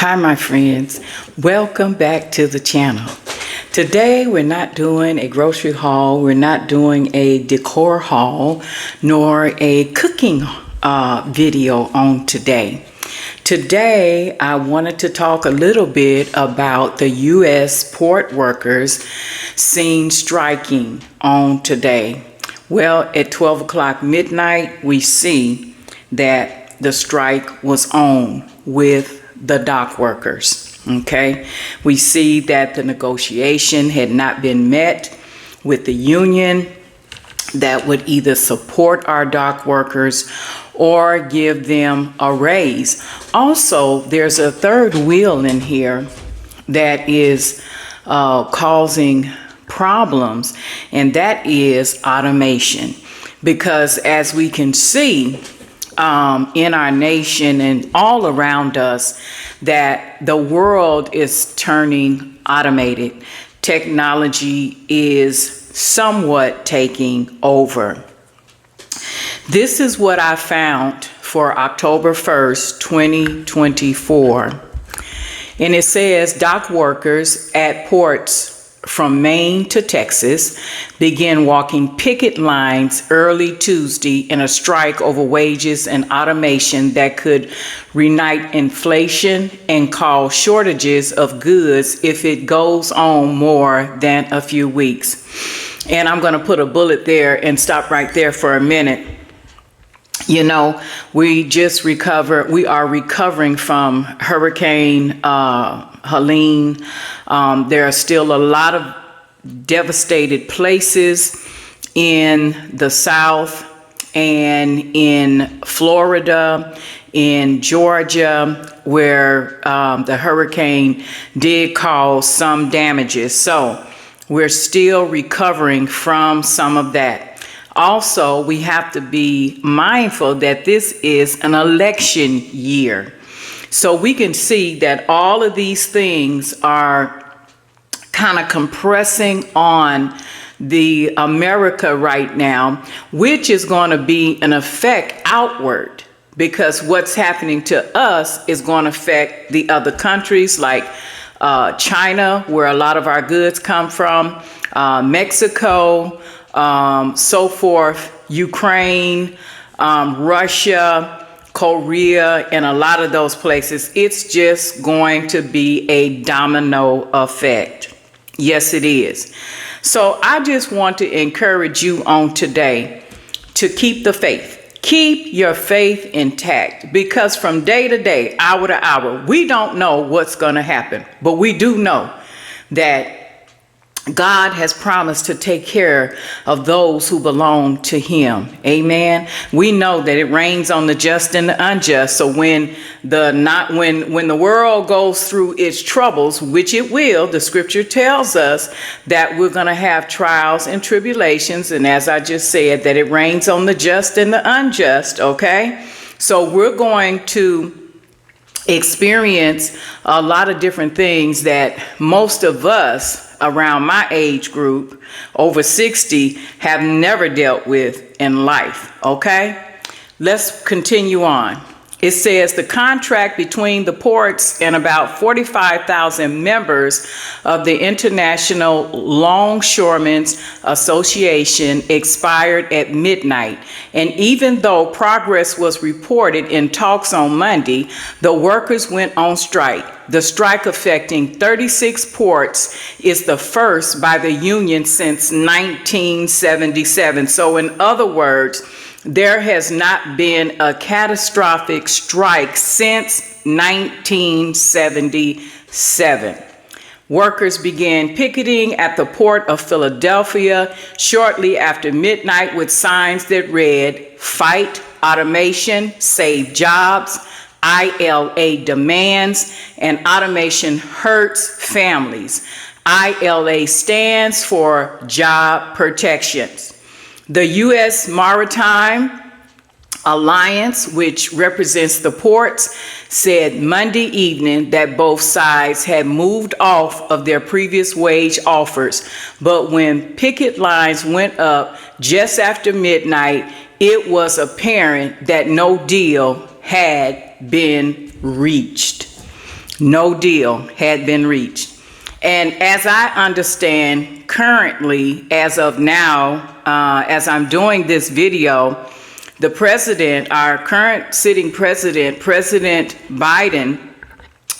Hi my friends, welcome back to the channel. Today we're not doing a grocery haul, we're not doing a decor haul, nor a cooking video on today. Today I wanted to talk a little bit about the U.S. port workers seen striking on today. Well, at 12 o'clock midnight we see that the strike was on with the dock workers. Okay, we see that the negotiation had not been met with the union that would either support our dock workers or give them a raise. Also, there's a third wheel in here that is causing problems, and that is automation, because as we can see in our nation and all around us, that the world is turning automated. Technology is somewhat taking over. This is what I found for October 1st, 2024. And it says dock workers at ports from Maine to Texas began walking picket lines early Tuesday in a strike over wages and automation that could reignite inflation and cause shortages of goods if it goes on more than a few weeks. And I'm going to put a bullet there and stop right there for a minute. You know, we are recovering from Hurricane Helene. There are still a lot of devastated places in the South and in Florida, in Georgia, where the hurricane did cause some damages. So we're still recovering from some of that. Also, we have to be mindful that this is an election year. So we can see that all of these things are kind of compressing on the America right now, which is going to be an effect outward, because what's happening to us is going to affect the other countries like China, where a lot of our goods come from, Mexico, so forth, Ukraine, Russia, Korea, and a lot of those places. It's just going to be a domino effect. Yes, it is. So I just want to encourage you on today to keep the faith. Keep your faith intact, because from day to day, hour to hour, we don't know what's going to happen, but we do know that God has promised to take care of those who belong to him. Amen. We know that it rains on the just and the unjust. So when the world goes through its troubles, which it will, the scripture tells us that we're going to have trials and tribulations. And as I just said, that it rains on the just and the unjust. Okay. So we're going to experience a lot of different things that most of us around my age group, over 60, have never dealt with in life. Okay, let's continue on. It says the contract between the ports and about 45,000 members of the International Longshoremen's Association expired at midnight. And even though progress was reported in talks on Monday, the workers went on strike. The strike, affecting 36 ports, is the first by the union since 1977. So in other words, there has not been a catastrophic strike since 1977. Workers began picketing at the port of Philadelphia shortly after midnight with signs that read, "Fight automation, save jobs, ILA demands, and automation hurts families." ILA stands for Job Protections. The U.S. Maritime Alliance, which represents the ports, said Monday evening that both sides had moved off of their previous wage offers. But when picket lines went up just after midnight, it was apparent that no deal had been reached. No deal had been reached. And as I understand currently, as of now, as I'm doing this video, the president, our current sitting president, President Biden,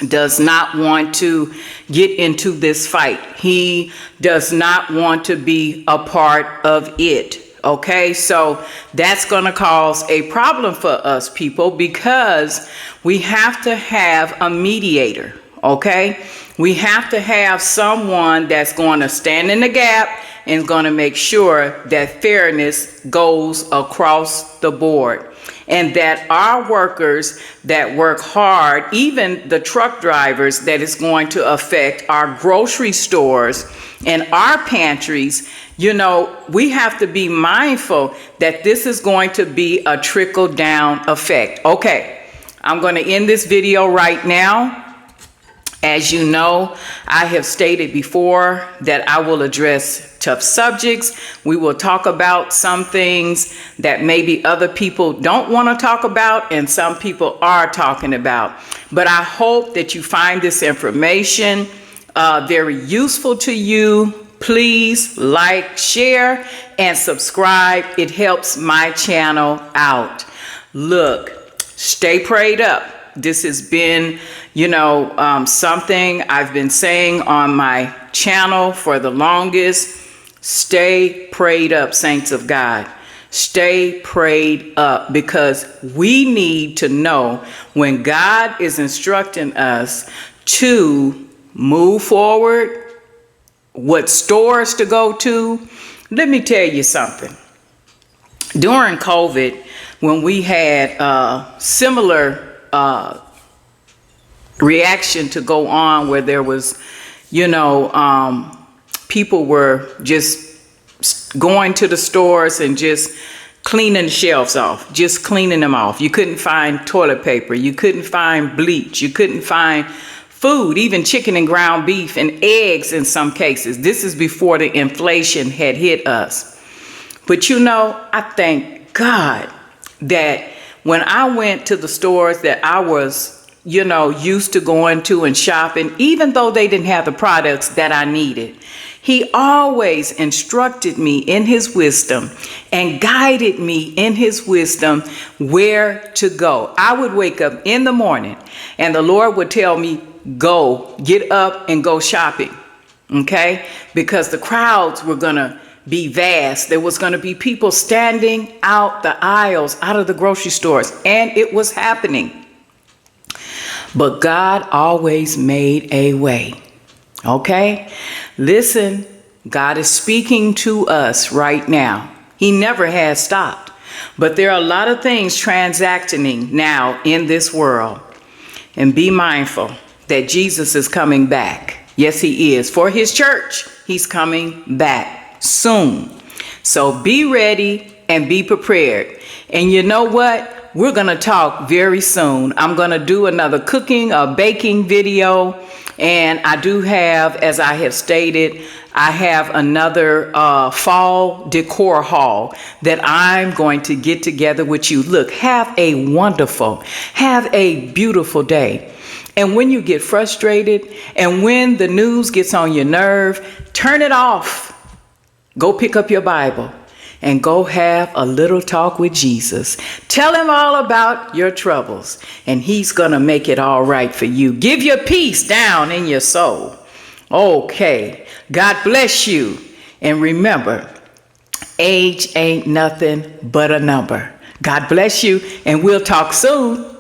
does not want to get into this fight. He does not want to be a part of it. Okay, so that's going to cause a problem for us people, because we have to have a mediator. Okay, we have to have someone that's going to stand in the gap and going to make sure that fairness goes across the board, and that our workers that work hard, even the truck drivers that is going to affect our grocery stores and our pantries, you know, we have to be mindful that this is going to be a trickle down effect. Okay, I'm going to end this video right now. As you know, I have stated before that I will address tough subjects. We will talk about some things that maybe other people don't want to talk about and some people are talking about. But I hope that you find this information very useful to you. Please like, share, and subscribe. It helps my channel out. Look, stay prayed up. This has been, you know, something I've been saying on my channel for the longest. Stay prayed up, saints of God. Stay prayed up, because we need to know when God is instructing us to move forward, what stores to go to. Let me tell you something. During COVID, when we had similar reaction to go on, where there was, you know, people were just going to the stores and just cleaning the shelves off, just cleaning them off. You couldn't find toilet paper. You couldn't find bleach. You couldn't find food, even chicken and ground beef and eggs in some cases. This is before the inflation had hit us. But you know, I thank God that when I went to the stores that I was, you know, used to going to and shopping, even though they didn't have the products that I needed, He always instructed me in His wisdom and guided me in His wisdom where to go. I would wake up in the morning and the Lord would tell me, go, get up and go shopping. Okay? Because the crowds were going to be vast. There was going to be people standing out the aisles, out of the grocery stores, and it was happening. But God always made a way. Okay? Listen, God is speaking to us right now. He never has stopped. But there are a lot of things transacting now in this world. And be mindful that Jesus is coming back. Yes, He is. For His church, He's coming back soon. So be ready and be prepared. And you know what? We're going to talk very soon. I'm going to do another cooking or baking video. And I do have, as I have stated, I have another fall decor haul that I'm going to get together with you. Look, have a wonderful, have a beautiful day. And when you get frustrated and when the news gets on your nerve, turn it off. Go pick up your Bible and go have a little talk with Jesus. Tell Him all about your troubles, and He's going to make it all right for you. Give your peace down in your soul. Okay. God bless you. And remember, age ain't nothing but a number. God bless you, and we'll talk soon.